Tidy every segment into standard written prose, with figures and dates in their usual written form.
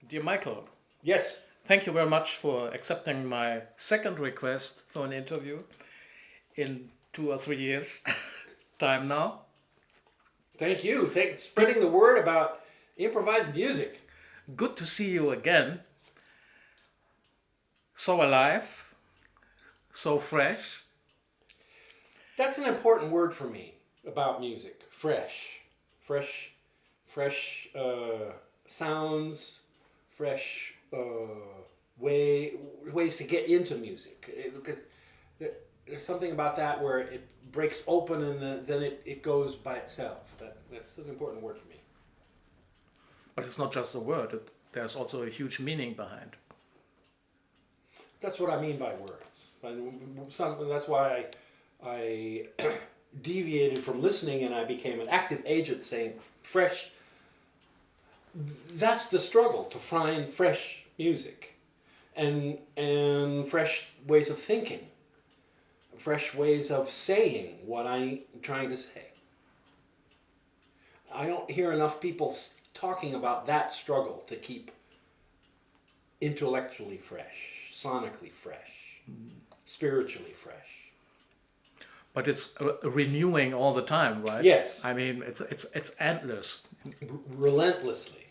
Dear Michael, Yes. thank you very much for accepting my second request for an interview in 2 or 3 years time now. Thank you. Spreading the word about improvised music. Good to see you again. So alive, so fresh. That's an important word for me about music. Fresh. Fresh sounds, fresh ways to get into music. Because there's something about that where it breaks open and then it goes by itself. That's an important word for me. But it's not just a word, there's also a huge meaning behind. That's what I mean by words. That's why I deviated from listening and I became an active agent saying fresh. That's the struggle, to find fresh music and fresh ways of thinking, fresh ways of saying what I'm trying to say. I don't hear enough people talking about that struggle to keep intellectually fresh, sonically fresh, spiritually fresh. But it's renewing all the time, right? Yes. I mean, it's endless. Relentlessly.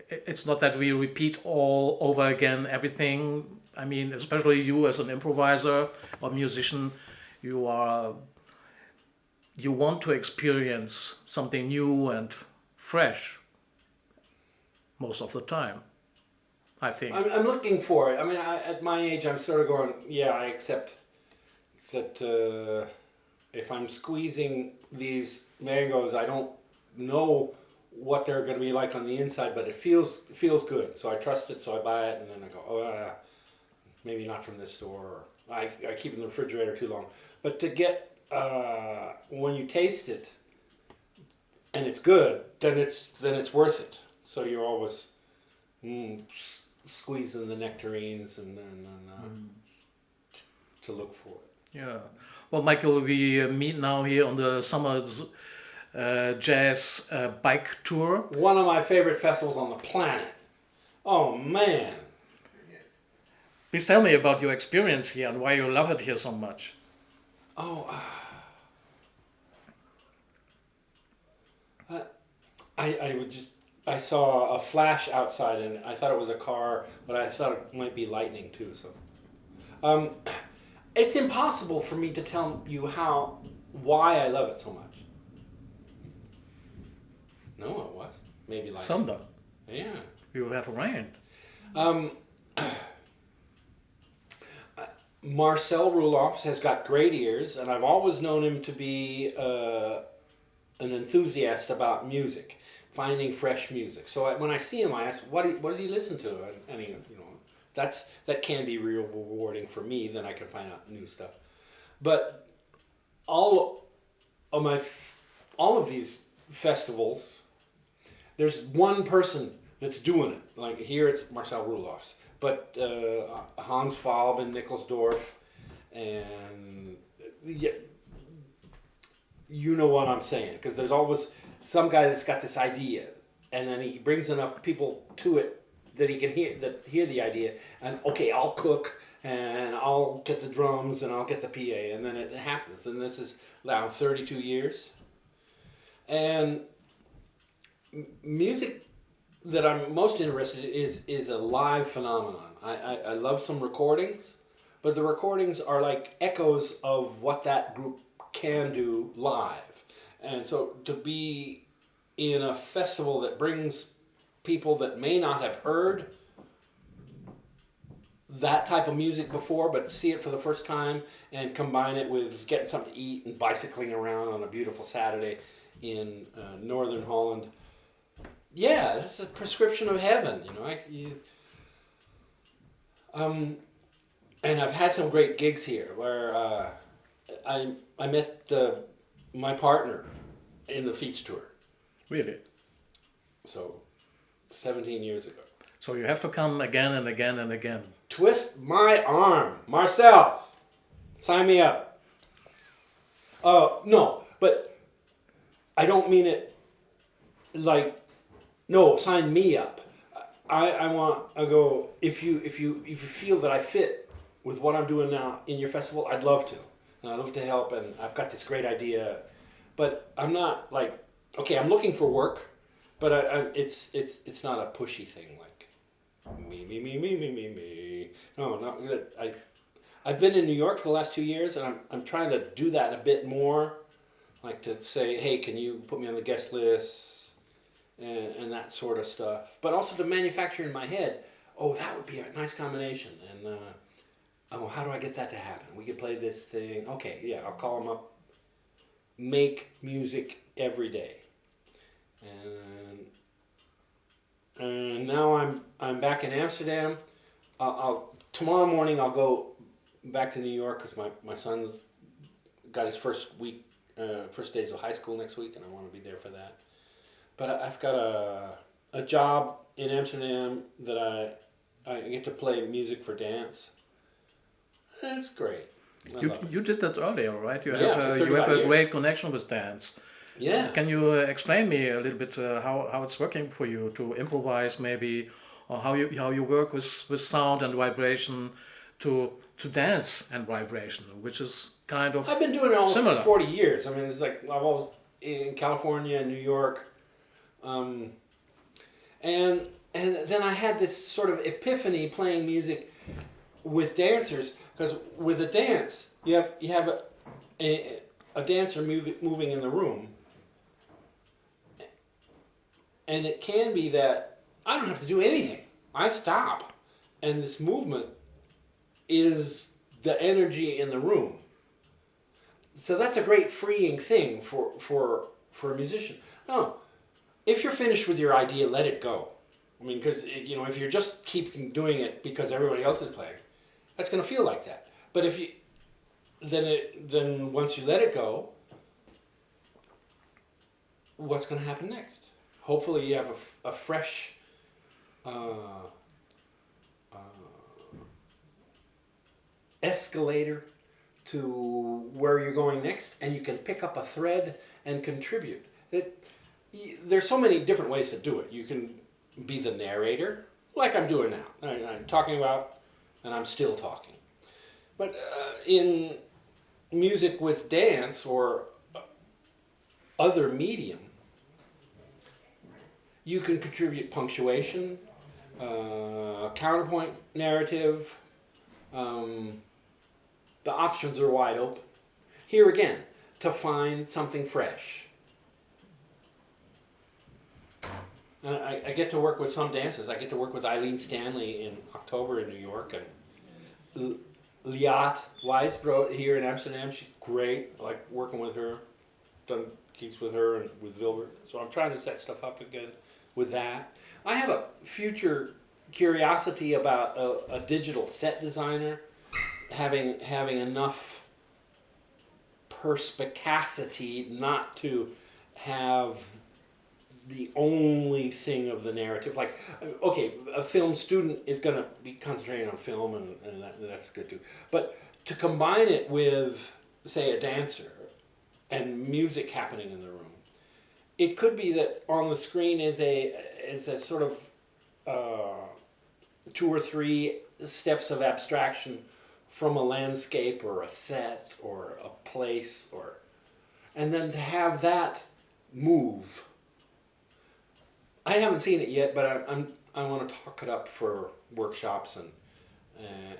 It's not that we repeat all over again everything. I mean, especially you as an improviser or musician, you want to experience something new and fresh most of the time, I think. I'm looking for it. I mean, at my age, I'm sort of going, yeah, I accept that if I'm squeezing these mangoes, I don't know what they're going to be like on the inside, but it feels good. So I trust it, so I buy it, and then I go, maybe not from this store. Or I keep it in the refrigerator too long. But to get, when you taste it, and it's good, then it's worth it. So you're always squeezing the nectarines and to look for it. Yeah. Well, Michael, we meet now here on the Summer Jazz Bike Tour. One of my favorite festivals on the planet. Oh, man. Yes. Please tell me about your experience here and why you love it here so much. Oh, I saw a flash outside and I thought it was a car, but I thought it might be lightning too. So, it's impossible for me to tell you why I love it so much. No, it was maybe lightning. Thunder. Yeah. You have rain. Marcel Roelofs has got great ears, and I've always known him to be an enthusiast about music, finding fresh music. So when I see him, I ask, what does he listen to? And he, that can be real rewarding for me. Then I can find out new stuff. But all of these festivals, there's one person that's doing it. Like here, it's Marcel Roelofs. But Hans Falb in Nickelsdorf, and you know what I'm saying, because there's always some guy that's got this idea, and then he brings enough people to it that he can hear the idea, and okay, I'll cook, and I'll get the drums, and I'll get the PA, and then it happens. And this is now 32 years, and music that I'm most interested in is a live phenomenon. I love some recordings, but the recordings are like echoes of what that group can do live. And so to be in a festival that brings people that may not have heard that type of music before, but see it for the first time and combine it with getting something to eat and bicycling around on a beautiful Saturday in northern Holland. Yeah, that's a prescription of heaven, and I've had some great gigs here where I met my partner in the ZJFT. Really? So, 17 years ago. So you have to come again and again and again. Twist my arm, Marcel. Sign me up. No, but I don't mean it like No, sign me up. I go, if you feel that I fit with what I'm doing now in your festival, I'd love to. And I'd love to help, and I've got this great idea. But I'm not like, okay, I'm looking for work, but it's not a pushy thing like me. No, not good. I've been in New York for the last 2 years, and I'm trying to do that a bit more, like to say, hey, can you put me on the guest list, and that sort of stuff. But also to manufacture in my head, oh, that would be a nice combination, and oh, how do I get that to happen? We could play this thing. Okay, yeah, I'll call them up. Make music every day, and now I'm back in Amsterdam. Tomorrow morning I'll go back to New York because my son's got his first days of high school next week, and I want to be there for that. But I've got a job in Amsterdam that I get to play music for dance. That's great. You did that earlier, right? You Yeah, have for you have 35 a years. great connection with dance. Yeah. Can you explain me a little bit how it's working for you to improvise maybe, or how you work with sound and vibration to dance and vibration, which is kind of I've been doing it almost similar. 40 years. I mean, it's like I've always in California and New York, and then I had this sort of epiphany playing music with dancers, because with a dance you have a dancer moving in the room, and it can be that I don't have to do anything. I stop, and this movement is the energy in the room. So that's a great freeing thing for a musician. No, if you're finished with your idea, let it go. I mean, because if you're just keep doing it because everybody else is playing, that's going to feel like that. But if you then once you let it go, what's going to happen next? Hopefully, you have a fresh. Escalator to where you're going next, and you can pick up a thread and contribute. There's so many different ways to do it. You can be the narrator, like I'm doing now. I'm talking about, and I'm still talking. But in music with dance or other medium, you can contribute punctuation, counterpoint narrative. The options are wide open. Here again, to find something fresh. And I get to work with some dancers. I get to work with Eileen Stanley in October in New York, and Liat Weisbrod here in Amsterdam. She's great. I like working with her. Done gigs with her and with Wilbert. So I'm trying to set stuff up again with that. I have a future curiosity about a digital set designer having enough perspicacity not to have the only thing of the narrative. Like, okay, a film student is going to be concentrating on film, and that's good too. But to combine it with, say, a dancer and music happening in the room, it could be that on the screen is a sort of 2 or 3 steps of abstraction from a landscape or a set or a place, and then to have that move. I haven't seen it yet, but I want to talk it up for workshops, and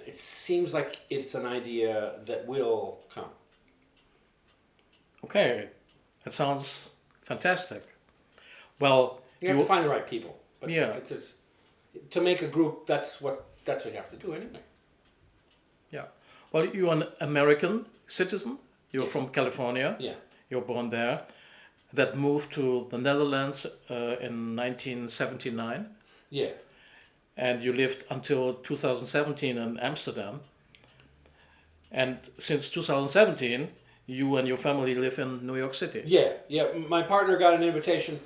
it seems like it's an idea that will come. Okay, that sounds fantastic. Well, You have to find the right people, but Yeah. it's just, to make a group, that's what you have to do anyway. yeah. Well, you're an American citizen. You're Yes. from California. Yeah. You're born there. That moved to the Netherlands in 1979, Yeah. and you lived until 2017 in Amsterdam. And since 2017, you and your family live in New York City. Yeah. My partner got an invitation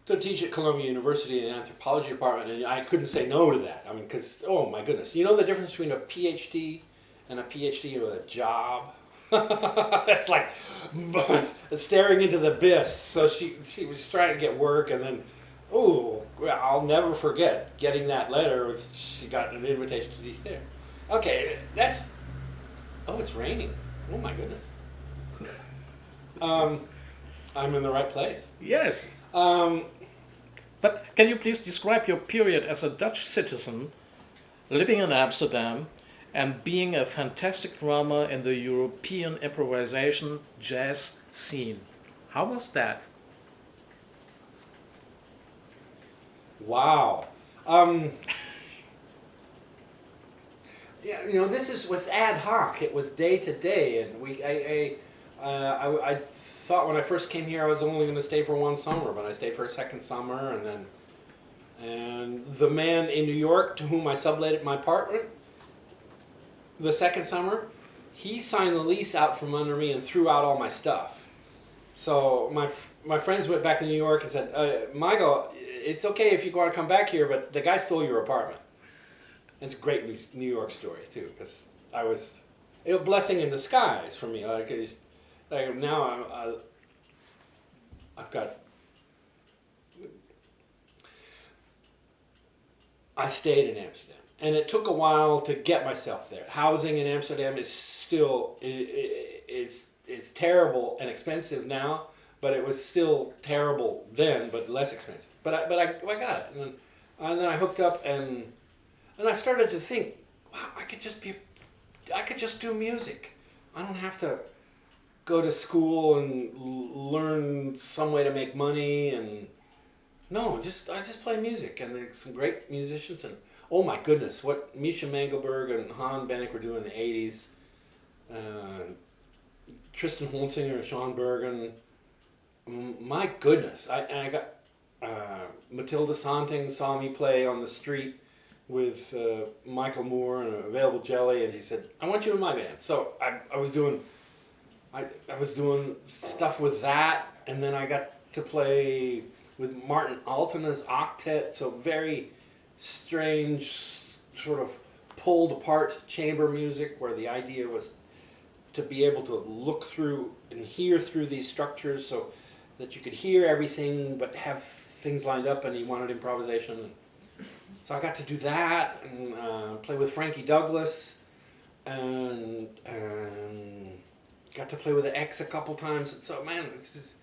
to teach at Columbia University in the anthropology department, and I couldn't say no to that. I mean, because, oh my goodness, you know the difference between a PhD and a PhD with a job? It's like staring into the abyss. So she was trying to get work, and then, Oh, well, I'll never forget getting that letter with she got an invitation to these there. Okay, that's. Oh, it's raining. Oh my goodness. I'm in the right place. Yes. But can you please describe your period as a Dutch citizen living in Amsterdam and being a fantastic drummer in the European improvisation jazz scene? How was that? Wow. Yeah, this was ad hoc. It was day to day, and I thought when I first came here I was only going to stay for one summer, but I stayed for a second summer, and the man in New York to whom I subletted my apartment the second summer, he signed the lease out from under me and threw out all my stuff. So my friends went back to New York and said, Michael, it's okay if you want to come back here, but the guy stole your apartment. And it's a great New York story too, because it was a blessing in disguise for me. Like now I stayed in Amsterdam, and it took a while to get myself there. Housing in Amsterdam is still is terrible and expensive now, but it was still terrible then, but less expensive. But I got it, and then I hooked up, and I started to think, wow, I could just do music. I don't have to go to school and learn some way to make money, and no, I just play music, and there's some great musicians, and oh my goodness, what Misha Mengelberg and Bennink were doing in the 80s, Tristan Honsinger and Sean Bergen, my goodness, I got Mathilde Santing saw me play on the street with Michael Moore and Available Jelly, and he said, I want you in my band. So I was doing stuff with that, and then I got to play with Maarten Altena's octet, so very strange, sort of pulled apart chamber music, where the idea was to be able to look through and hear through these structures so that you could hear everything but have things lined up, and he wanted improvisation. So I got to do that, and play with Frankie Douglas, and got to play with the X a couple times. And so, man, it's just,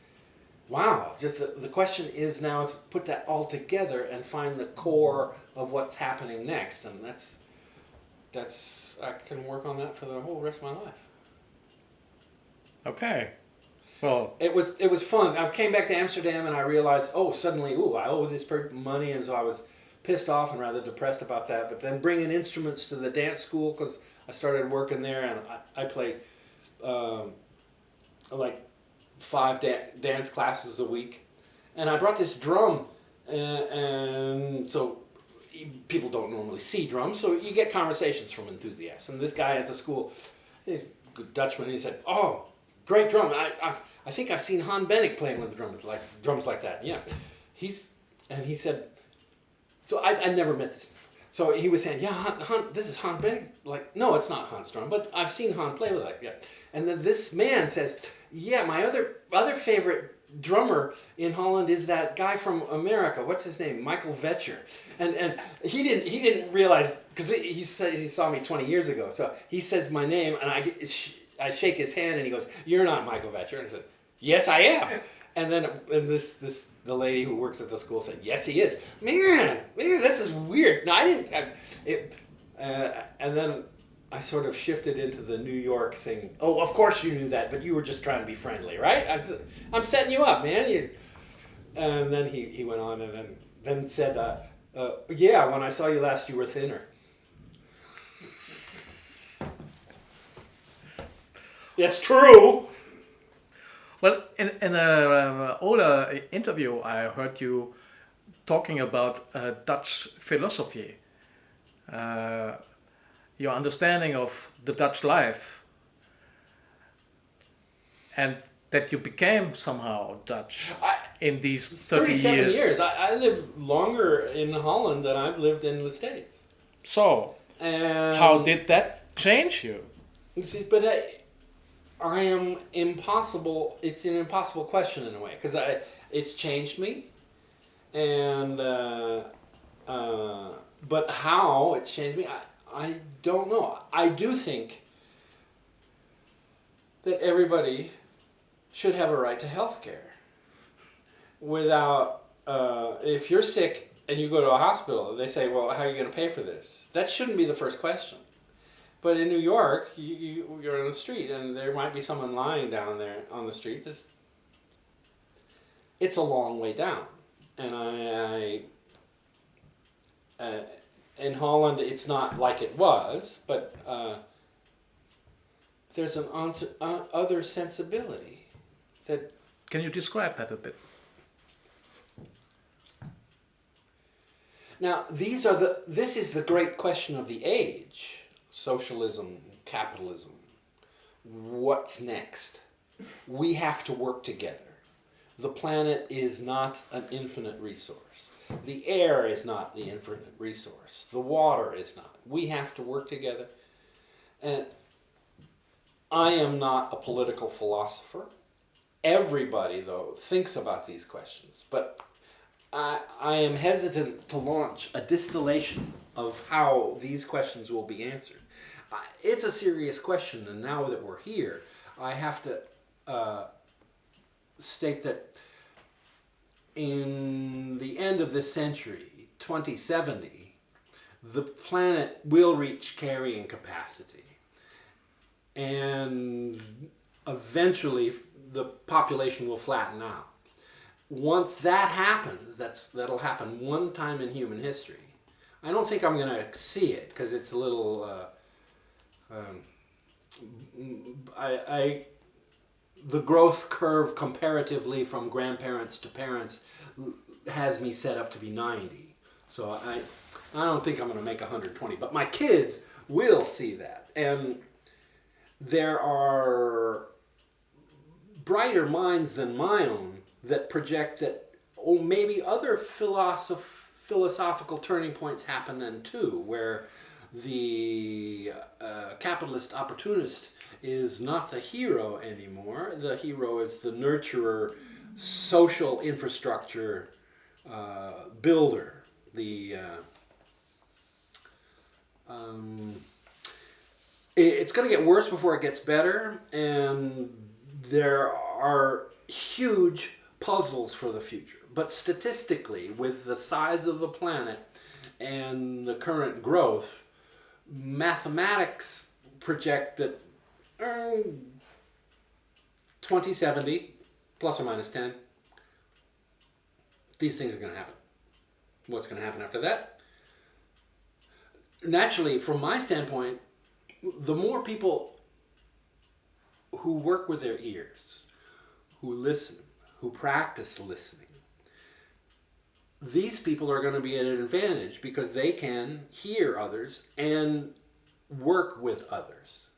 wow. Just the question is now to put that all together and find the core of what's happening next. And that's I can work on that for the whole rest of my life. Okay. Well, it was fun. I came back to Amsterdam and I realized, suddenly, I owe this person money, and so I was pissed off and rather depressed about that. But then bringing instruments to the dance school, because I started working there, and I played like 5 dance classes a week, and I brought this drum, and so people don't normally see drums, so you get conversations from enthusiasts. And this guy at the school, he's a good Dutchman, he said, "Oh, great drum! I think I've seen Bennink playing with drums like that." Yeah, he said. So I never met this. So he was saying, "Yeah, this is Bennink." Like, no, it's not Hans drum, but I've seen play with it. Yeah. And then this man says, "Yeah, my other favorite drummer in Holland is that guy from America. What's his name? Michael Vatcher." And he didn't realize, because he said he saw me 20 years ago. So he says my name, and I shake his hand, and he goes, "You're not Michael Vatcher." And I said, "Yes, I am." And then the lady who works at the school said, "Yes, he is." Man, this is weird. No, I didn't. And then I sort of shifted into the New York thing. Oh, of course you knew that, but you were just trying to be friendly, right? I'm setting you up, man. And then he went on and then said, "Yeah, when I saw you last, you were thinner." It's true. Well, in an older interview, I heard you talking about Dutch philosophy, your understanding of the Dutch life, and that you became somehow Dutch in these 37 years. I lived longer in Holland than I've lived in the States. So, how did that change you? But I am impossible. It's an impossible question in a way, because it's changed me, And but how it's changed me, I don't know. I do think that everybody should have a right to health care. Without, if you're sick and you go to a hospital, they say, well, how are you going to pay for this? That shouldn't be the first question. But in New York, you're on the street and there might be someone lying down there on the street. It's a long way down. And in Holland, it's not like it was, but there's an other sensibility that. Can you describe that a bit? Now, this is the great question of the age. Socialism, capitalism. What's next? We have to work together. The planet is not an infinite resource. The air is not the infinite resource. The water is not. We have to work together. And I am not a political philosopher. Everybody, though, thinks about these questions. But I am hesitant to launch a distillation of how these questions will be answered. It's a serious question, and now that we're here, I have to state that in the end of this century, 2070, the planet will reach carrying capacity. And eventually, the population will flatten out. Once that happens, that'll happen one time in human history. I don't think I'm going to see it because it's a little. The growth curve comparatively from grandparents to parents has me set up to be 90. So I don't think I'm going to make 120. But my kids will see that, and there are brighter minds than my own that project that maybe other philosophical turning points happen then too, where the capitalist opportunist is not the hero anymore. The hero is the nurturer, social infrastructure builder. It's going to get worse before it gets better, and there are huge puzzles for the future. But statistically, with the size of the planet and the current growth, mathematics project that 2070, plus or minus 10, these things are going to happen. What's going to happen after that? Naturally, from my standpoint, the more people who work with their ears, who listen, who practice listening, these people are going to be at an advantage because they can hear others and work with others.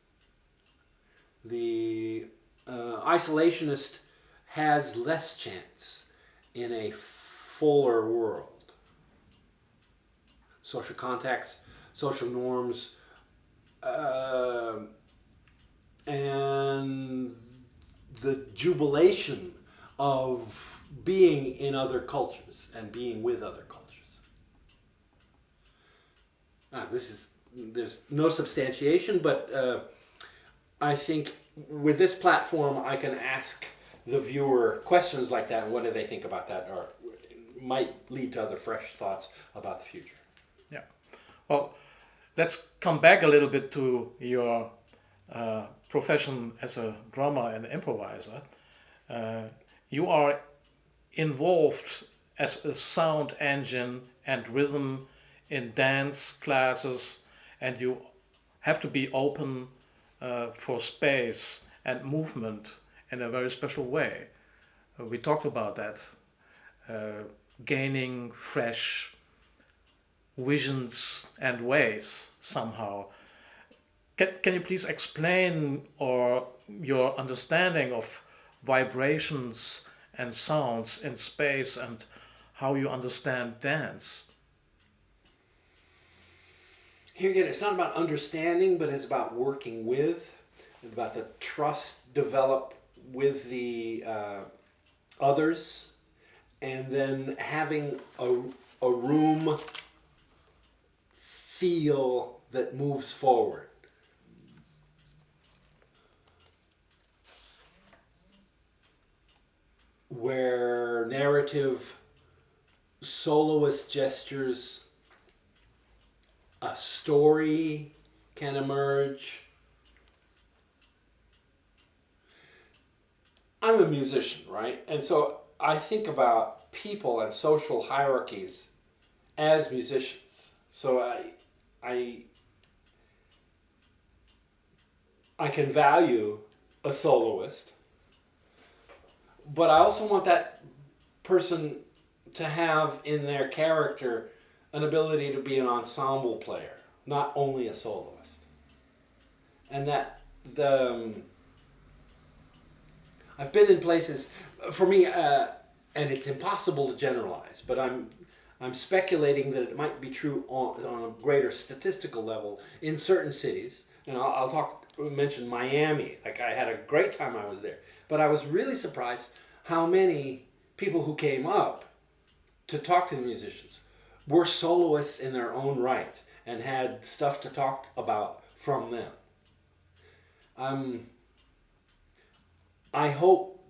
The isolationist has less chance in a fuller world. Social contacts, social norms, and the jubilation of being in other cultures and being with other cultures. There's no substantiation, but I think with this platform I can ask the viewer questions like that, and what do they think about that, or might lead to other fresh thoughts about the future. Yeah. Well, let's come back a little bit to your profession as a drummer and improviser. You are involved as a sound engine and rhythm in dance classes, and you have to be open for space and movement in a very special way. We talked about that, gaining fresh visions and ways somehow. Can you please explain your understanding of vibrations and sounds in space and how you understand dance? Here again, it's not about understanding, but it's about working with, about the trust developed with the others, and then having a room feel that moves forward. Where narrative soloist gestures, a story can emerge. I'm a musician, right? And so I think about people and social hierarchies as musicians. So I can value a soloist, but I also want that person to have in their character an ability to be an ensemble player, not only a soloist. And that I've been in places, for me, and it's impossible to generalize, but I'm speculating that it might be true on a greater statistical level in certain cities. And I'll mention Miami. Like, I had a great time I was there, but I was really surprised how many people who came up to talk to the musicians were soloists in their own right and had stuff to talk about from them. I hope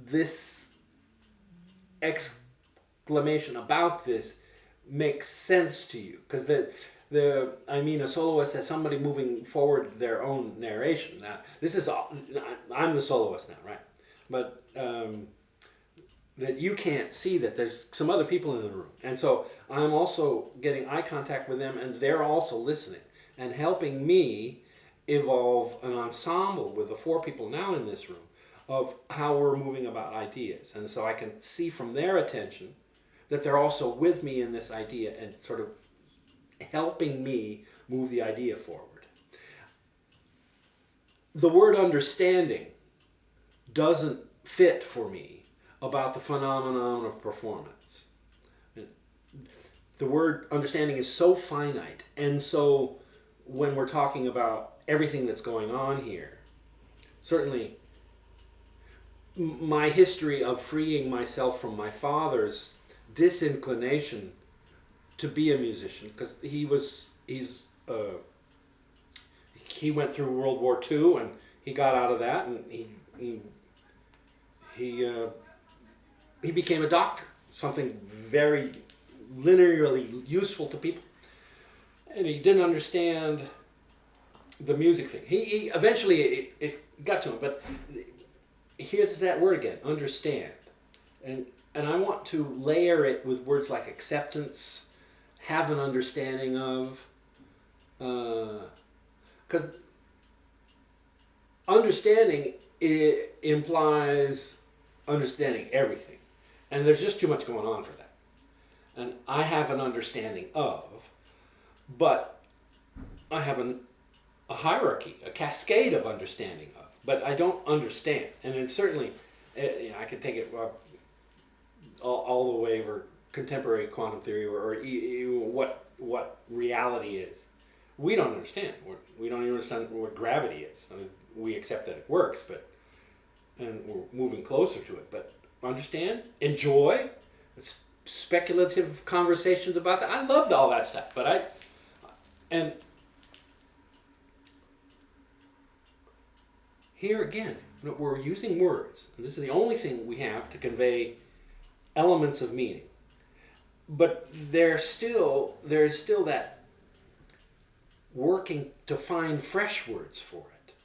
this exclamation about this makes sense to you, because a soloist as somebody moving forward their own narration. Now, I'm the soloist now, right? But that you can't see that there's some other people in the room, and so I'm also getting eye contact with them, and they're also listening and helping me evolve an ensemble with the 4 people now in this room of how we're moving about ideas. And so I can see from their attention that they're also with me in this idea and sort of helping me move the idea forward. The word understanding doesn't fit for me about the phenomenon of performance. The word understanding is so finite, and so when we're talking about everything that's going on here, certainly my history of freeing myself from my father's disinclination to be a musician, because he went through World War II and he got out of that, and he became a doctor, something very linearly useful to people, and he didn't understand the music thing. He eventually it got to him, but here's that word again, understand. And I want to layer it with words like acceptance, have an understanding of, because understanding implies understanding everything. And there's just too much going on for that. And I have an understanding of, but I have a hierarchy, a cascade of understanding of, but I don't understand. And then certainly, I could take it all the way over contemporary quantum theory or what reality is. We don't understand. We don't even understand what gravity is. I mean, we accept that it works, and we're moving closer to it. But understand, enjoy, speculative conversations about that. I loved all that stuff, and here again, we're using words. This is the only thing we have to convey elements of meaning. But there's still that working to find fresh words for it,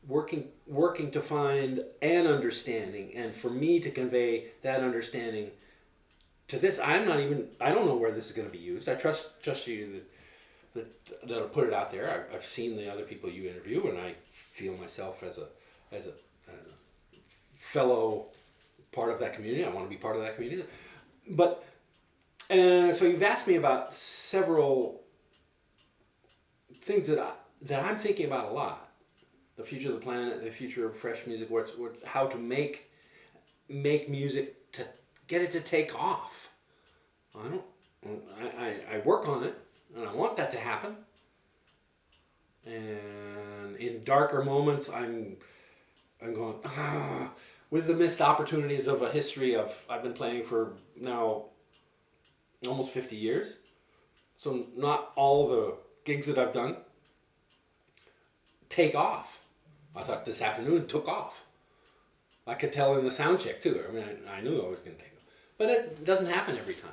working to find an understanding, and for me to convey that understanding to this. I don't know where this is going to be used. I trust you that'll put it out there. I've seen the other people you interview, and I feel myself as a fellow part of that community. I want to be part of that community. But so you've asked me about several things that I'm thinking about a lot: the future of the planet, the future of fresh music, how to make music to get it to take off. I work on it, and I want that to happen. And in darker moments, I'm going, with the missed opportunities of a history of, I've been playing for now almost 50 years. So not all the gigs that I've done take off. I thought this afternoon it took off. I could tell in the sound check too. I mean, I knew I was going to take off. But it doesn't happen every time.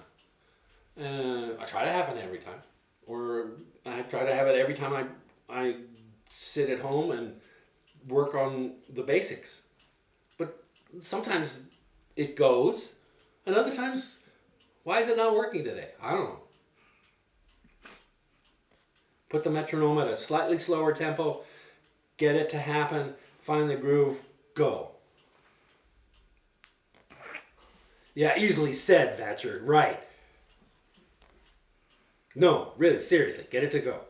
I try to happen every time. Or I try to have it every time I sit at home and work on the basics. But sometimes it goes, and other times, why is it not working today? I don't know. Put the metronome at a slightly slower tempo, get it to happen, find the groove, go. Yeah, easily said, Vatcher. Right. No, really, seriously, get it to go.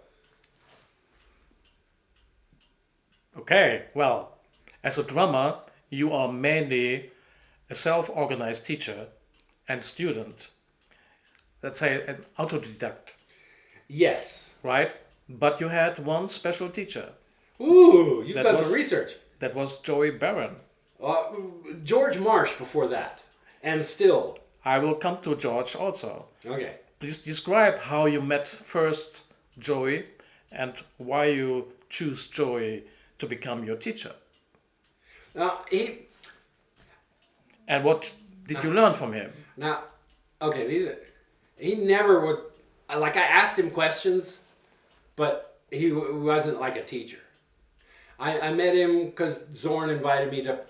Okay, well, as a drummer, you are mainly a self-organized teacher and student. Let's say an autodidact. Yes. Right? But you had one special teacher. Ooh, you've done some research. That was Joey Barron. George Marsh before that. And still. I will come to George also. Okay. Please describe how you met first Joey and why you choose Joey to become your teacher. And what did you learn from him? Now, okay, he never would, like I asked him questions, but he wasn't like a teacher. I met him because Zorn invited me to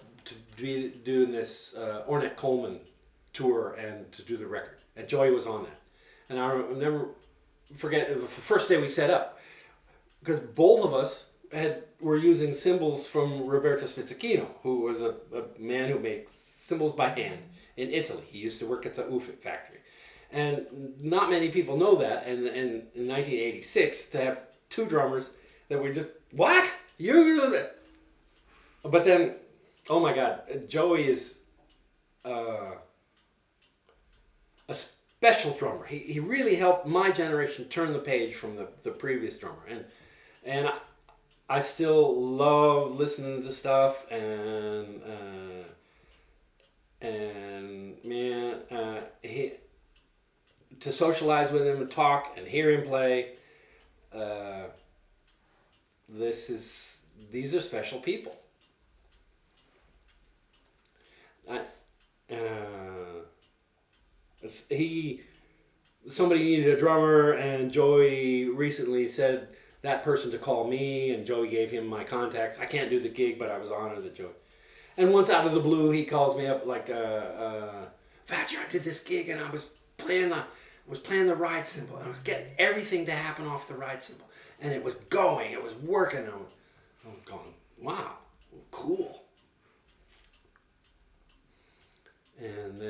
be doing this Ornette Coleman tour and to do the record. And Joey was on that. And I'll never forget the first day we set up, because both of us were using cymbals from Roberto Spizzacchino, who was a man who makes cymbals by hand in Italy. He used to work at the UFIT factory. And not many people know that. And in 1986, to have two drummers that were just, what? You do that? But then, oh my God, Joey is a special drummer. He really helped my generation turn the page from the previous drummer. And I still love listening to stuff, and man, to socialize with him and talk and hear him play. These are special people. Somebody needed a drummer, and Joey recently said that person to call me, and Joey gave him my contacts. I can't do the gig, but I was honored that Joey. And once out of the blue, he calls me up like, Vatcher, I did this gig, and I was playing the ride cymbal. I was getting everything to happen off the ride cymbal, and it was going, it was working. I'm going, wow, cool. And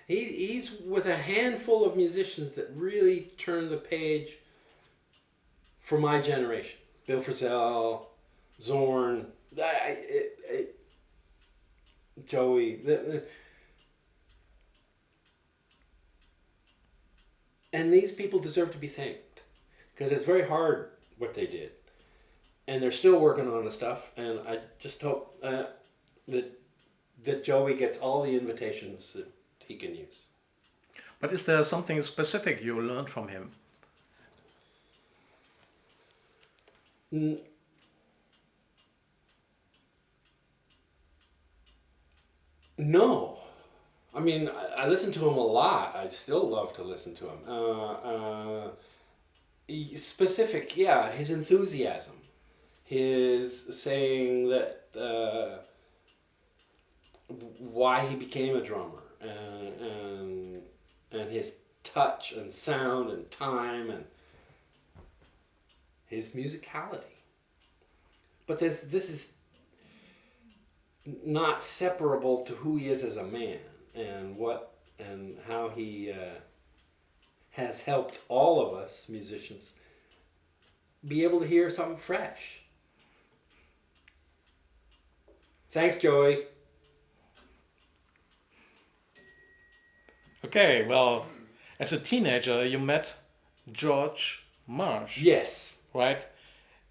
he's with a handful of musicians that really turned the page for my generation. Bill Frisell, Zorn, Joey. And these people deserve to be thanked, because it's very hard what they did. And they're still working on the stuff, and I just hope that Joey gets all the invitations that he can use. But is there something specific you learned from him? No. I mean, I listen to him a lot. I still love to listen to him. Specific, yeah, his enthusiasm. His saying that why he became a drummer, and his touch and sound and time and his musicality. But this is not separable to who he is as a man, and how he has helped all of us musicians be able to hear something fresh. Thanks, Joey. Okay, well, as a teenager, you met George Marsh. Yes. Right?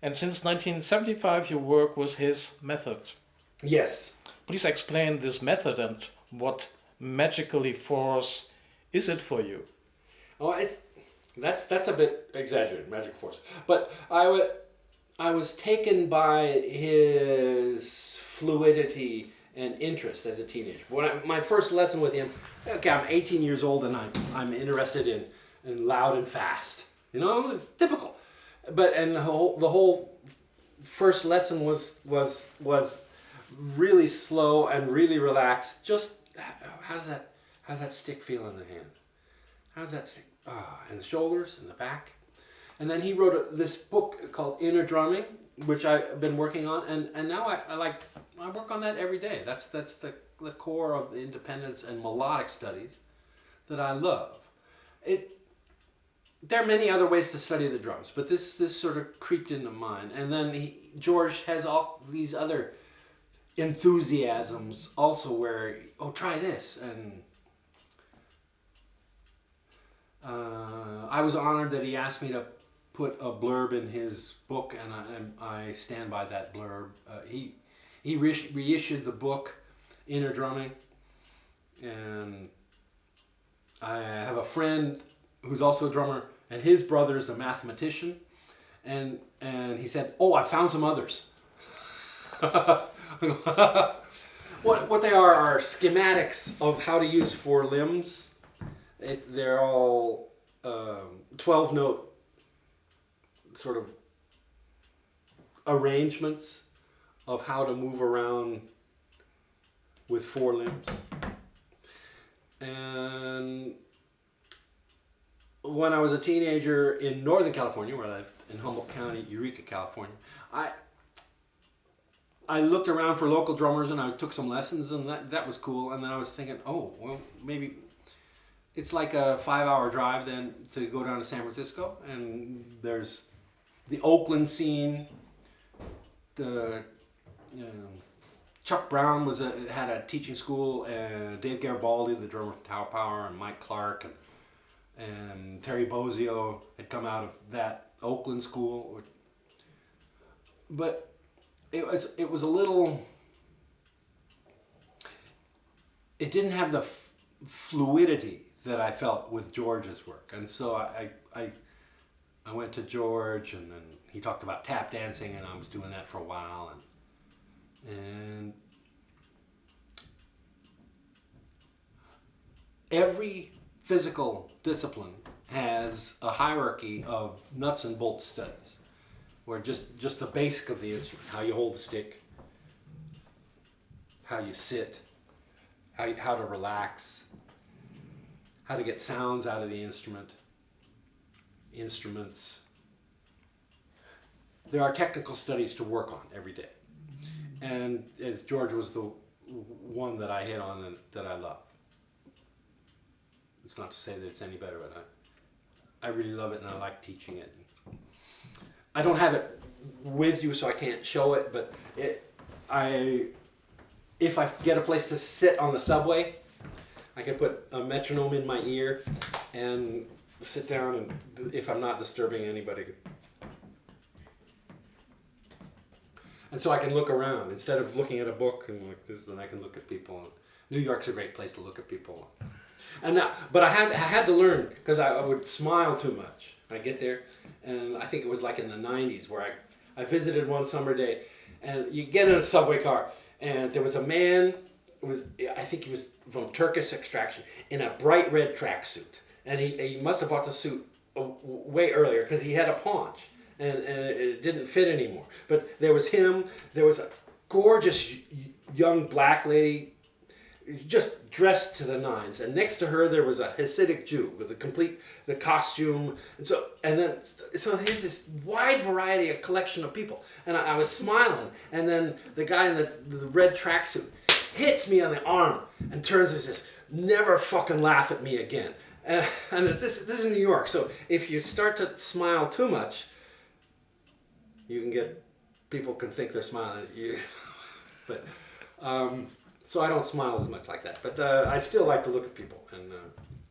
And since 1975, you work with his method. Yes. please explain this method and what magically force is it for you? Oh, that's a bit exaggerated, magic force. But I was taken by his fluidity and interest as a teenager. My first lesson with him, okay, I'm 18 years old and I'm interested in loud and fast. You know, it's typical. And the whole first lesson was really slow and really relaxed. Just how's that stick feel in the hand? How's that stick? And the shoulders and the back. And then he wrote this book called Inner Drumming, which I've been working on, and now I work on that every day. That's the core of the independence and melodic studies that I love. There are many other ways to study the drums, but this sort of creeped into mine. And then George has all these other enthusiasms also where, try this. And I was honored that he asked me to put a blurb in his book, and I stand by that blurb. He reissued the book, Inner Drumming, and I have a friend who's also a drummer, and his brother is a mathematician, and he said, I found some others. What they are schematics of how to use four limbs. They're all 12-note sort of arrangements of how to move around with four limbs. And when I was a teenager in Northern California, where I lived in Humboldt County, Eureka, California, I looked around for local drummers and I took some lessons, and that was cool. And then I was thinking, maybe it's like a 5-hour drive then to go down to San Francisco, and there's the Oakland scene. Chuck Brown had a teaching school, and Dave Garibaldi, the drummer from Tower Power, and Mike Clark, and Terry Bozzio had come out of that Oakland school. But it was a little. It didn't have the fluidity that I felt with George's work, and so I went to George, and then he talked about tap dancing, and I was doing that for a while, and every physical discipline has a hierarchy of nuts and bolts studies, where just the basic of the instrument, how you hold the stick, how you sit, how to relax, how to get sounds out of the instruments. There are technical studies to work on every day. And as George was the one that I hit on and that I love. It's not to say that it's any better, but I really love it and I like teaching it. I don't have it with you, so I can't show it, but if I get a place to sit on the subway, I can put a metronome in my ear and sit down, and if I'm not disturbing anybody. And so I can look around instead of looking at a book and like this, then I can look at people. New York's a great place to look at people. And now, but I had to learn, because I would smile too much. I get there, and I think it was like in the 90s where I visited one summer day, and you get in a subway car, and there was a man, I think he was from Turkish extraction, in a bright red tracksuit. And he must have bought the suit way earlier, because he had a paunch, and it didn't fit anymore. But there was him, there was a gorgeous young black lady, just dressed to the nines, and next to her there was a Hasidic Jew with the costume, and so here's this wide variety of collection of people, and I was smiling, and then the guy in the red tracksuit hits me on the arm and turns and says, "Never fucking laugh at me again." And this is New York, so if you start to smile too much, people can think they're smiling at you, but. So I don't smile as much like that, but I still like to look at people, and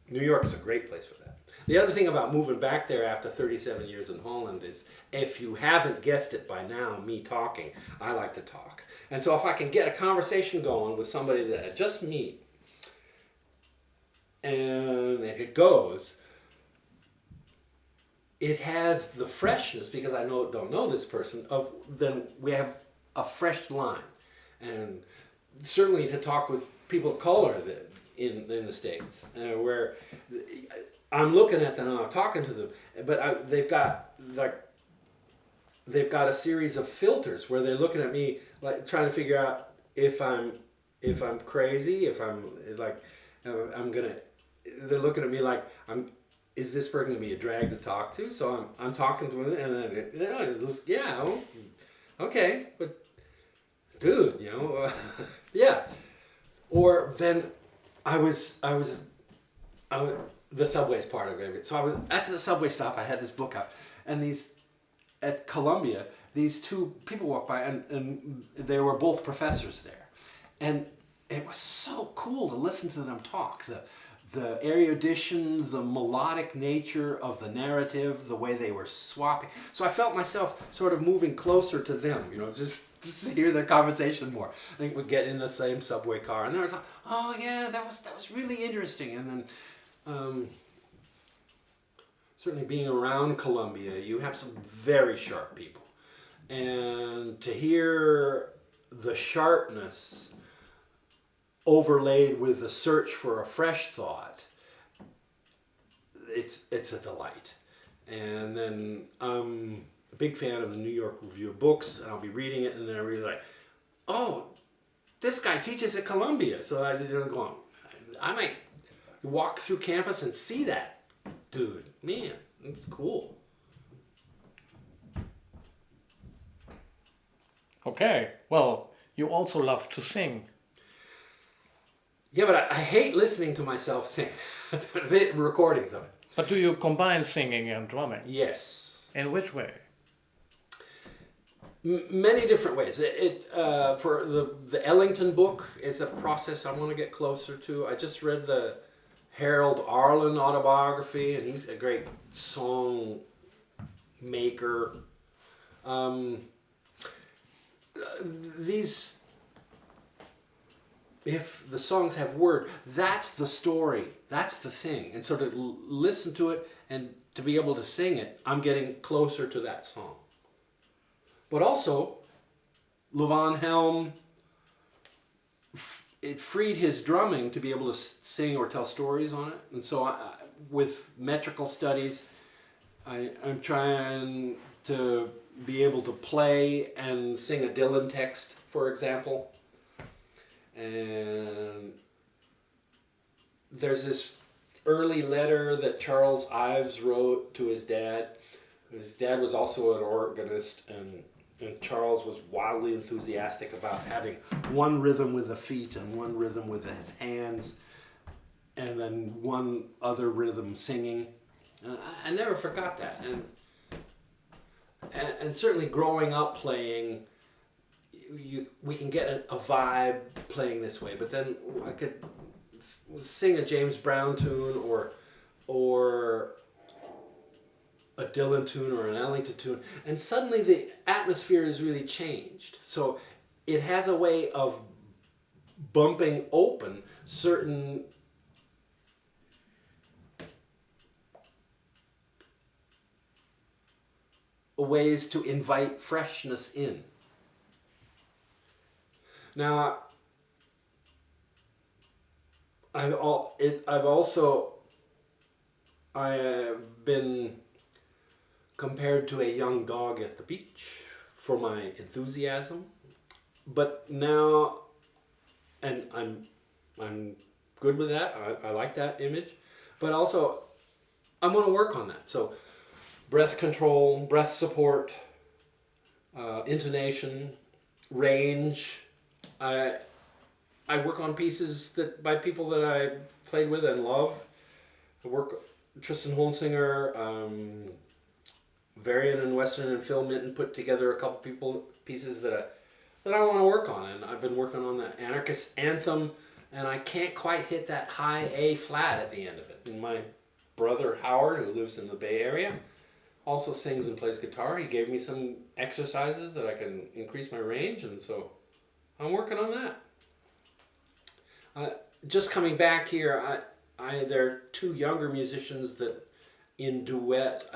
New York's a great place for that. The other thing about moving back there after 37 years in Holland is, if you haven't guessed it by now, me talking, I like to talk. And so if I can get a conversation going with somebody that I just meet, and if it goes, it has the freshness, because I don't know this person, of then we have a fresh line. And certainly to talk with people of color that in the States, where I'm looking at them and I'm talking to them, but they've got a series of filters where they're looking at me like trying to figure out if I'm crazy, if I'm like they're looking at me like is this person gonna be a drag to talk to? So I'm talking to them, and then okay, but dude, yeah. Or then I was the subway's part of it. So I was at the subway stop. I had this book out, and at Columbia, these two people walked by, and they were both professors there, and it was so cool to listen to them talk. The erudition, the melodic nature of the narrative, the way they were swapping. So I felt myself sort of moving closer to them, just to hear their conversation more. I think we'd get in the same subway car, and they were talking, oh yeah, that was really interesting. And then certainly being around Columbia, you have some very sharp people. And to hear the sharpness overlaid with the search for a fresh thought, it's a delight. And then I'm a big fan of the New York Review of Books, and I'll be reading it, and then I read like, oh, this guy teaches at Columbia. So I just go on. I might walk through campus and see that dude. Man, it's cool. Okay, well, you also love to sing. Yeah, but I hate listening to myself sing. Recordings of it. But do you combine singing and drumming? Yes. In which way? Many different ways. For the Ellington book is a process I want to get closer to. I just read the Harold Arlen autobiography, and he's a great song maker. If the songs have word, that's the story, that's the thing. And so to listen to it and to be able to sing it, I'm getting closer to that song. But also, Levon Helm, it freed his drumming to be able to sing or tell stories on it. And so with metrical studies, I'm trying to be able to play and sing a Dylan text, for example. And there's this early letter that Charles Ives wrote to his dad. His dad was also an organist, and Charles was wildly enthusiastic about having one rhythm with the feet and one rhythm with his hands, and then one other rhythm singing. And I never forgot that. And certainly growing up playing, we can get a vibe playing this way, but then I could sing a James Brown tune or a Dylan tune or an Ellington tune, and suddenly the atmosphere is really changed. So it has a way of bumping open certain ways to invite freshness in. Now, I have been compared to a young dog at the beach for my enthusiasm, but now, and I'm good with that. I like that image, but also I'm going to work on that. So, breath control, breath support, intonation, range. I work on pieces by people that I played with and love. I work Tristan Honsinger, Varian and Western and Phil Minton put together a couple pieces that I want to work on, and I've been working on the Anarchist Anthem, and I can't quite hit that high A flat at the end of it. And brother Howard, who lives in the Bay Area, also sings and plays guitar. He gave me some exercises that I can increase my range, and so I'm working on that. Just coming back here, there are two younger musicians that in duet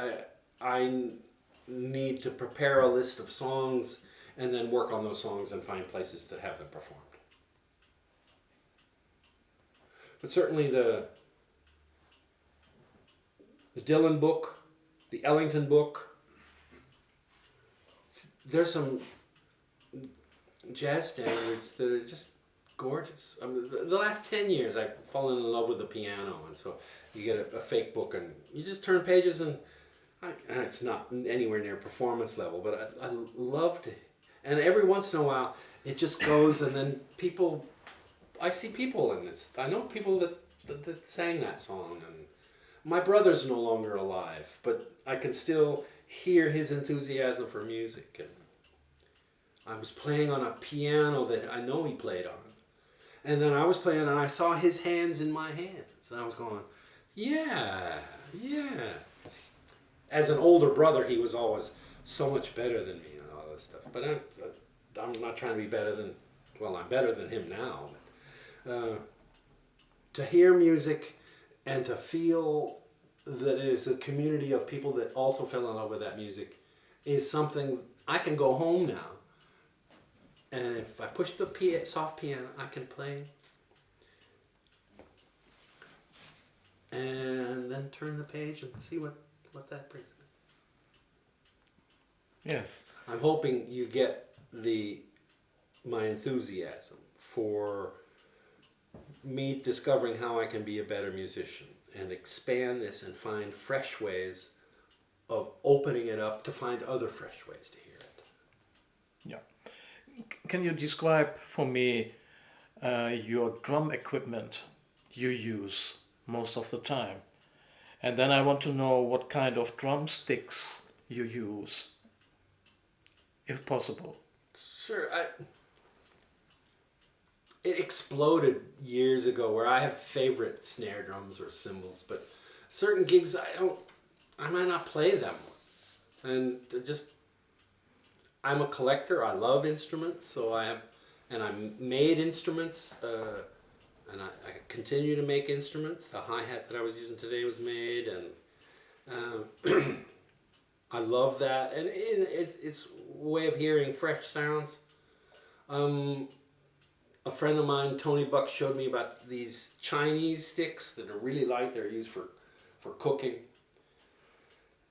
I need to prepare a list of songs and then work on those songs and find places to have them performed. But certainly the Dylan book, the Ellington book, there's some jazz standards that are just gorgeous. I mean, the last 10 years I've fallen in love with the piano, and so you get a fake book and you just turn pages, and it's not anywhere near performance level, but I love to, and every once in a while it just goes, and then I see people in this. I know people that sang that song, and my brother's no longer alive, but I can still hear his enthusiasm for music. And I was playing on a piano that I know he played on. And then I was playing and I saw his hands in my hands. And I was going, yeah. As an older brother, he was always so much better than me and all this stuff. But I'm not trying to be better than, well, I'm better than him now. But, to hear music and to feel that it is a community of people that also fell in love with that music is something I can go home now. And if I push the soft piano, I can play. And then turn the page and see what that brings me. Yes. I'm hoping you get my enthusiasm for me discovering how I can be a better musician and expand this and find fresh ways of opening it up to find other fresh ways to hear it. Yeah. Can you describe for me your drum equipment you use most of the time? And then I want to know what kind of drumsticks you use, if possible. Sure. It exploded years ago where I have favorite snare drums or cymbals, but certain gigs I might not play them. And I'm a collector. I love instruments, so I made instruments, and I continue to make instruments. The hi-hat that I was using today was made, and I love that. And it's a way of hearing fresh sounds. A friend of mine, Tony Buck, showed me about these Chinese sticks that are really light. They're used for cooking.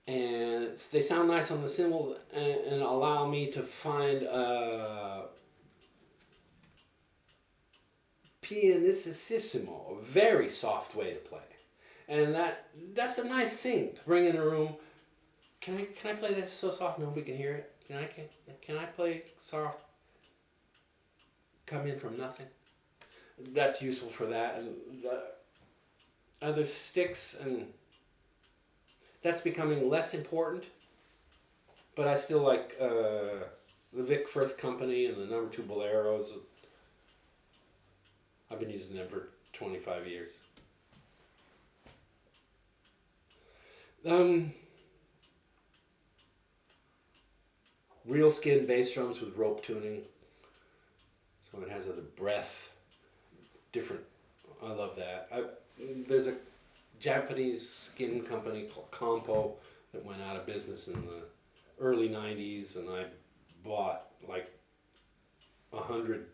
And they sound nice on the cymbal and allow me to find a pianissimo, a very soft way to play. And that's a nice thing to bring in a room. Can I play this so soft nobody can hear it? Can I play soft? Come in from nothing. That's useful for that. And the other sticks, and that's becoming less important. But I still like the Vic Firth Company and the number 2 Boleros. I've been using them for 25 years. Real skin bass drums with rope tuning. So it has the breath, different. I love that. There's a Japanese skin company called Compo that went out of business in the early 90s, and I bought like 100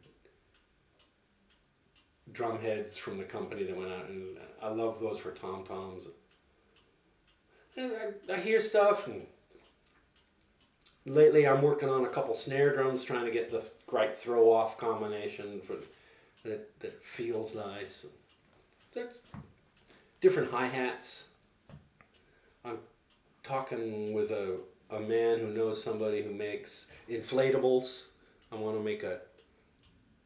drum heads from the company that went out, and I love those for tom-toms. And I hear stuff, and lately I'm working on a couple snare drums, trying to get the right throw-off combination that feels nice. That's different hi-hats. I'm talking with a man who knows somebody who makes inflatables. I want to make a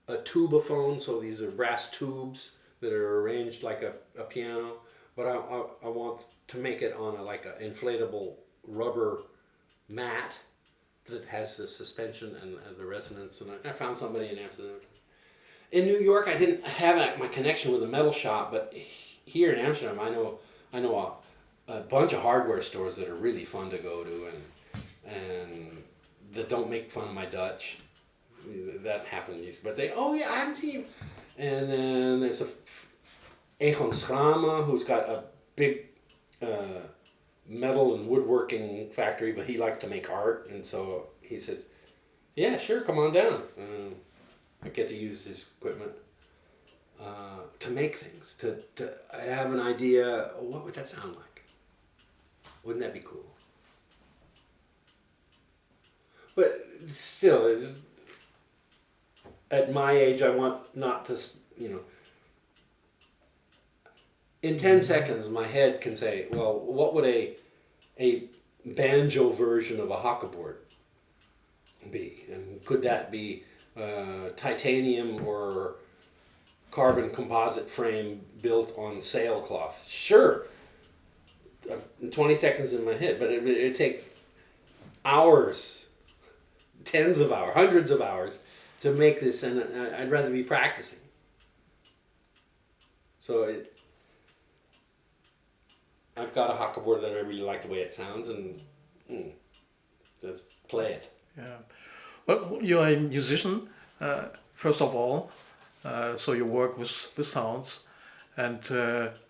tubaphone, so these are brass tubes that are arranged like a piano, but I want to make it on an inflatable rubber mat that has the suspension and the resonance. And I found somebody in Amsterdam. In New York, I didn't have my connection with a metal shop, but here in Amsterdam, I know a bunch of hardware stores that are really fun to go to and that don't make fun of my Dutch. That happened, but they, oh yeah, I haven't seen you. And then there's Egon Schrama, who's got a big metal and woodworking factory, but he likes to make art, and so he says, yeah, sure, come on down. I get to use his equipment to make things. I have an idea, what would that sound like? Wouldn't that be cool? But still, at my age, I want not to, in 10 seconds, my head can say, well, what would a banjo version of a hockeyboard be? And could that be titanium or carbon composite frame built on sailcloth? Sure. 20 seconds in my head, but it'd take hours, tens of hours, hundreds of hours to make this, and I'd rather be practicing. So I've got a hockeyboard that I really like the way it sounds, and just play it. Yeah. Well, you're a musician, first of all, so you work with sounds. And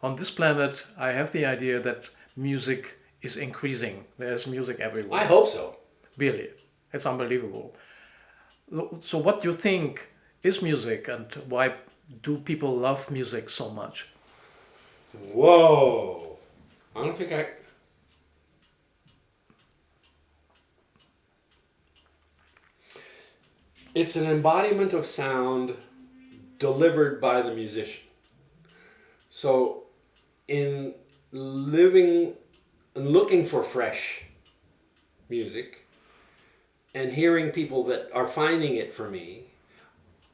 on this planet, I have the idea that music is increasing. There's music everywhere. I hope so. Really. It's unbelievable. So what do you think is music, and why do people love music so much? Whoa. I don't think It's an embodiment of sound delivered by the musician. So in living and looking for fresh music and hearing people that are finding it for me,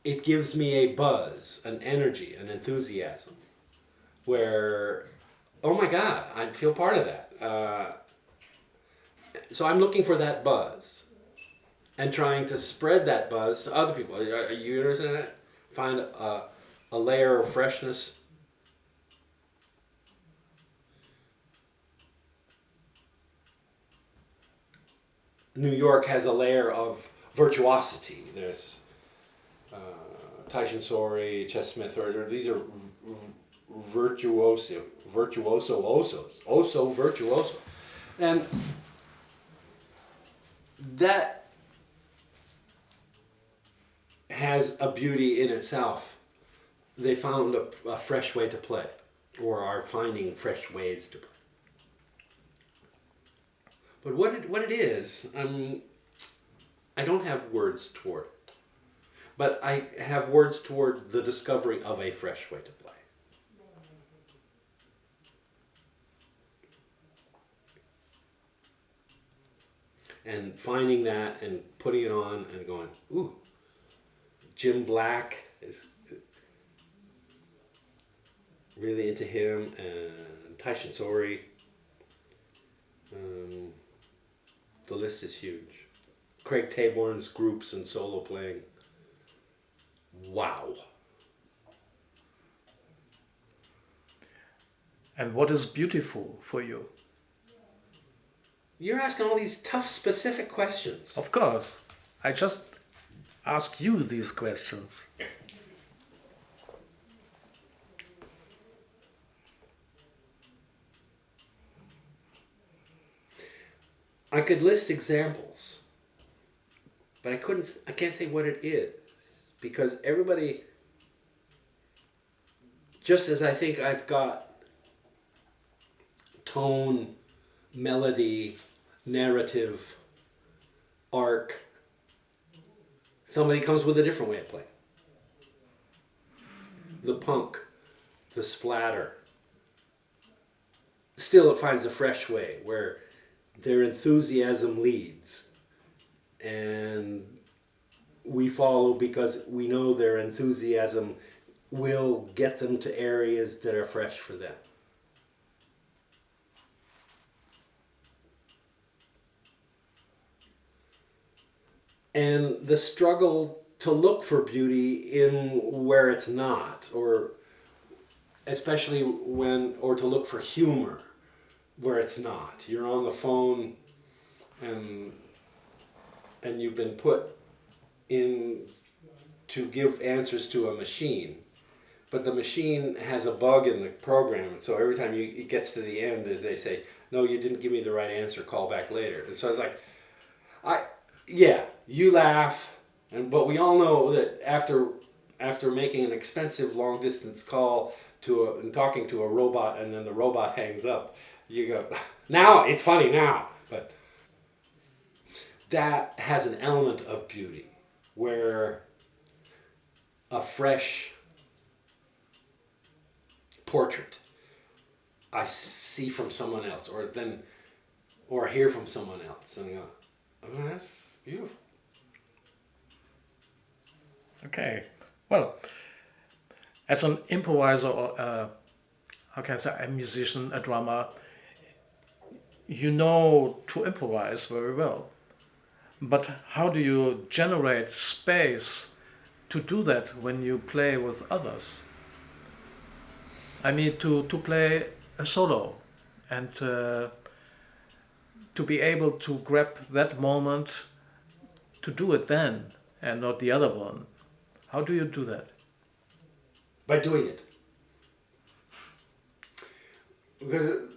it gives me a buzz, an energy, an enthusiasm where, oh my God, I feel part of that. So I'm looking for that buzz and trying to spread that buzz to other people. Are you interested in that? Find a layer of freshness. New York has a layer of virtuosity. There's Tyson Sorey, Ches Smith, or these are virtuoso. And that has a beauty in itself. They found a fresh way to play, or are finding fresh ways to play. But what it is, I don't have words toward it. But I have words toward the discovery of a fresh way to play. And finding that and putting it on and going, ooh, Jim Black is really into him, and Tyson Sorey. The list is huge. Craig Taborn's groups and solo playing. Wow. And what is beautiful for you? You're asking all these tough, specific questions. Of course. I just ask you these questions. I could list examples, but I can't say what it is, because everybody, just as I think I've got tone, melody, narrative, arc, somebody comes with a different way of playing. The punk, the splatter, still it finds a fresh way where their enthusiasm leads, and we follow because we know their enthusiasm will get them to areas that are fresh for them. And the struggle to look for beauty in where it's not, or especially to look for humor where it's not. You're on the phone and you've been put in to give answers to a machine, but the machine has a bug in the program, and so every time it gets to the end, they say, no, you didn't give me the right answer, call back later. And so it's like, you laugh, but we all know that after making an expensive long distance call and talking to a robot, and then the robot hangs up, you go, now it's funny now. But that has an element of beauty where a fresh portrait I see from someone else, or hear from someone else, and I go, oh, that's beautiful. Okay, well, as an improviser, or how can I say, a musician, a drummer, you know to improvise very well. But how do you generate space to do that when you play with others? I mean, to play a solo and to be able to grab that moment to do it then and not the other one. How do you do that? By doing it. Because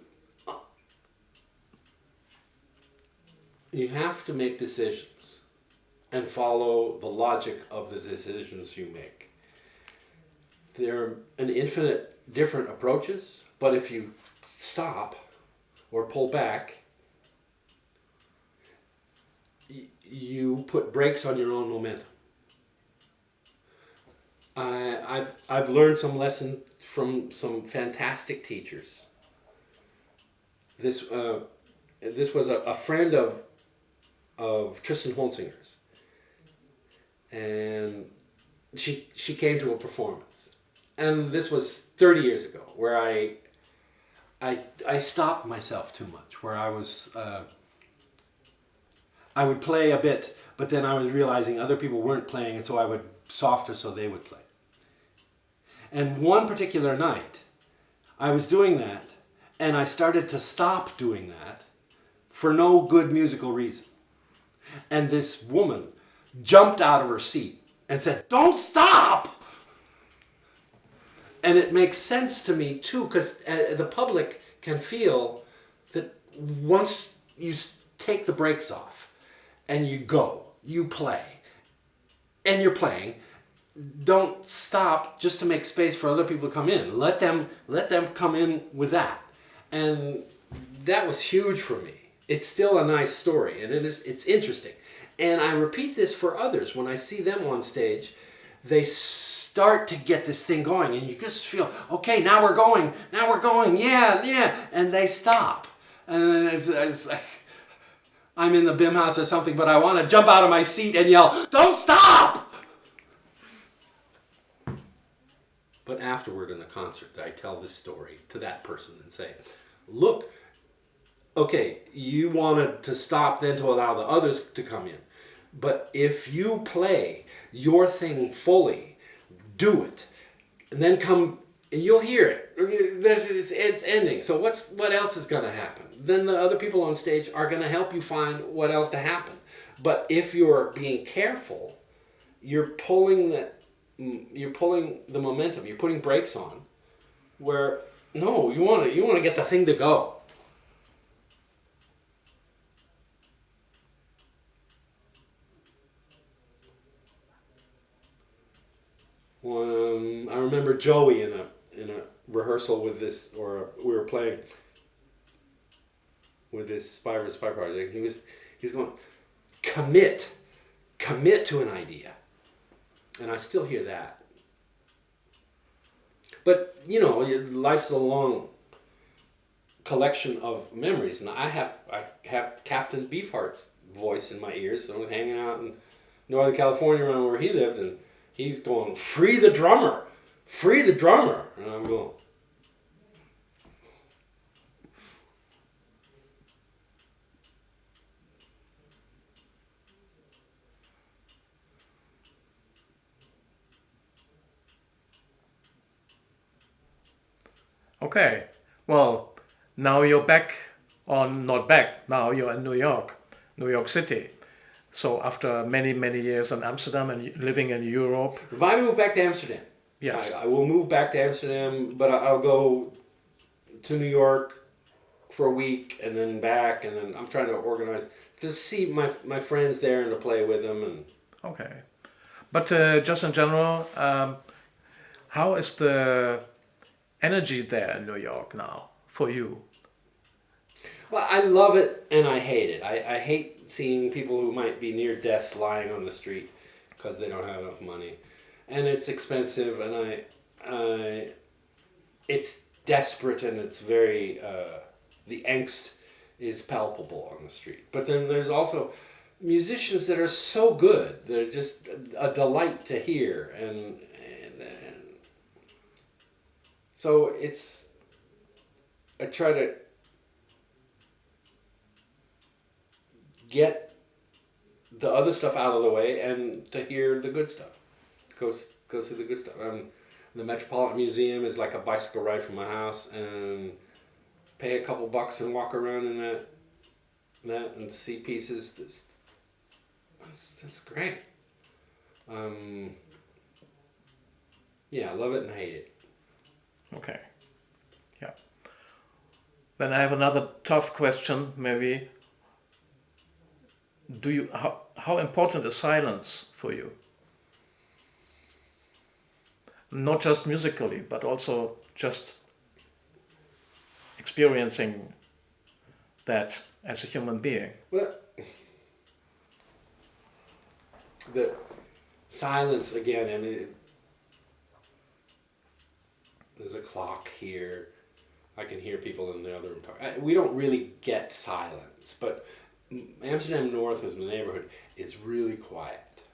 you have to make decisions and follow the logic of the decisions you make. There are an infinite different approaches, but if you stop or pull back, you put brakes on your own momentum. I've learned some lessons from some fantastic teachers. This was a friend of Tristan Honsinger's, and she came to a performance, and this was 30 years ago, where I stopped myself too much, where I would play a bit, but then I was realizing other people weren't playing, and so I would softer so they would play. And one particular night, I was doing that, and I started to stop doing that for no good musical reason. And this woman jumped out of her seat and said, "Don't stop!" And it makes sense to me too, because the public can feel that once you take the brakes off and you play, and you're playing, don't stop just to make space for other people to come in. Let them come in with that. And that was huge for me. It's still a nice story, and it's interesting. And I repeat this for others. When I see them on stage, they start to get this thing going, and you just feel, okay, now we're going, yeah, and they stop. And then it's like, I'm in the BIM house or something, but I want to jump out of my seat and yell, "Don't stop!" But afterward in the concert, I tell this story to that person and say, look, okay, you wanted to stop then to allow the others to come in. But if you play your thing fully, do it, and then come, and you'll hear it. It's ending. So what else is going to happen? Then the other people on stage are going to help you find what else to happen. But if you're being careful, you're pulling the momentum. You're putting brakes on. Where no, you want to get the thing to go. I remember Joey in a rehearsal with this, or we were playing with this Spy vs. Spy project. He was going, commit to an idea, and I still hear that. But life's a long collection of memories, and I have Captain Beefheart's voice in my ears. So I was hanging out in Northern California around where he lived, and he's going, free the drummer, and I'm going. Okay, well, now you're back, or not back, now you're in New York City. So after many, many years in Amsterdam and living in Europe. If I move back to Amsterdam, Yes. I will move back to Amsterdam, but I'll go to New York for a week and then back, and then I'm trying to organize to see my friends there and to play with them. And Okay. But just in general, how is the energy there in New York now for you? well, I love it and I hate it. I hate seeing people who might be near death lying on the street because they don't have enough money, and it's expensive, and it's desperate, and it's very the angst is palpable on the street. But then there's also musicians that are so good; they're just a delight to hear, and so it's. I try to get the other stuff out of the way and to hear the good stuff. Go see the good stuff. The Metropolitan Museum is like a bicycle ride from my house, and pay a couple bucks and walk around in that and see pieces. That's great. Yeah, I love it and hate it. Okay. Yeah. Then I have another tough question, maybe. How important is silence for you? Not just musically, but also just experiencing that as a human being. Well, the silence again. I mean, there's a clock here. I can hear people in the other room talk. We don't really get silence, but Amsterdam North, as the neighborhood, is really quiet.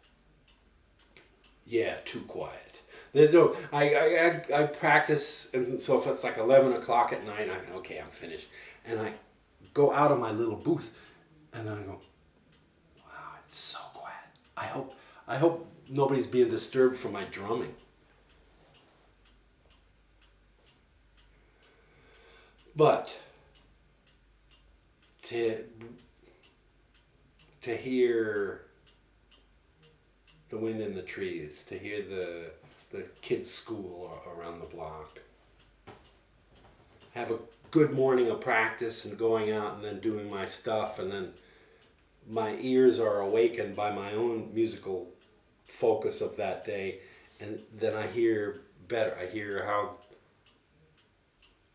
Yeah, too quiet. No, I practice, and so if it's like 11 o'clock at night, I'm finished, and I go out of my little booth, and then I go, wow, it's so quiet. I hope nobody's being disturbed from my drumming. But to hear the wind in the trees, to hear the kids' school around the block, have a good morning of practice and going out and then doing my stuff, and then my ears are awakened by my own musical focus of that day, and then I hear better. I hear how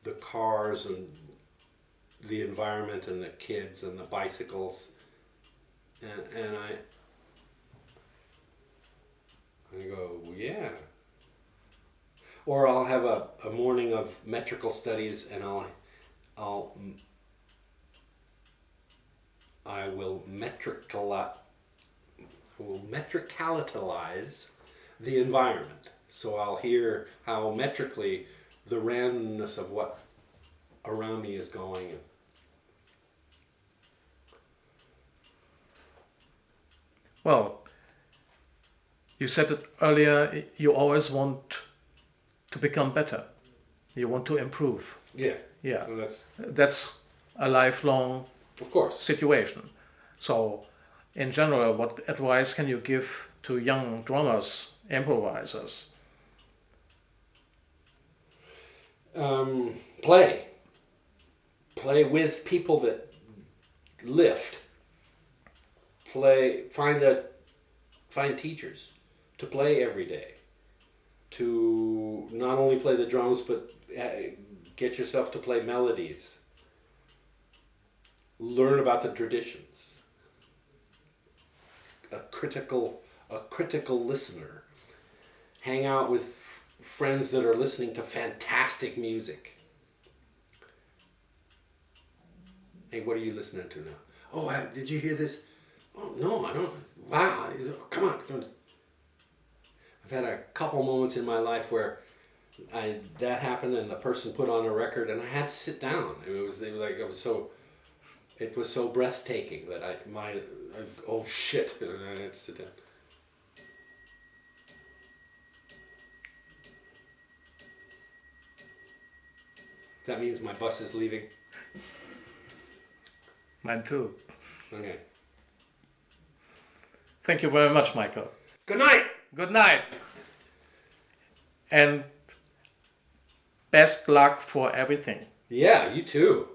the cars and the environment and the kids and the bicycles, and I go, yeah. Or I'll have a morning of metrical studies, and I will metricalize the environment. So I'll hear how metrically the randomness of what around me is going. Well, you said it earlier, you always want to become better. You want to improve. Yeah. Yeah. Well, that's a lifelong of course situation. So, in general, what advice can you give to young drummers, improvisers? Play with people that lift. Find teachers to play every day. To not only play the drums, but get yourself to play melodies. Learn about the traditions. A critical listener. Hang out with friends that are listening to fantastic music. Hey, what are you listening to now? Oh, did you hear this? Oh, no, I don't. Wow, come on. I've had a couple moments in my life where that happened, and the person put on a record, and I had to sit down. I mean, it was so breathtaking that oh shit, and I had to sit down. That means my bus is leaving. Mine too. Okay. Thank you very much, Michael. Good night. Good night. And best luck for everything. Yeah, you too.